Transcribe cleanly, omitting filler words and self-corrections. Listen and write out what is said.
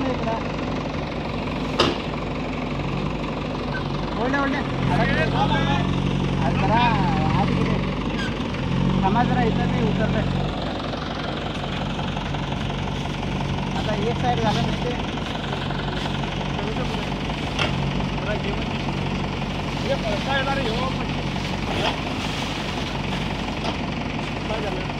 ना इकडं ओढले जरा आत गेले समाज जरा इथं मी उतरतंय आता एक साईड झालं नाही ते काय झालं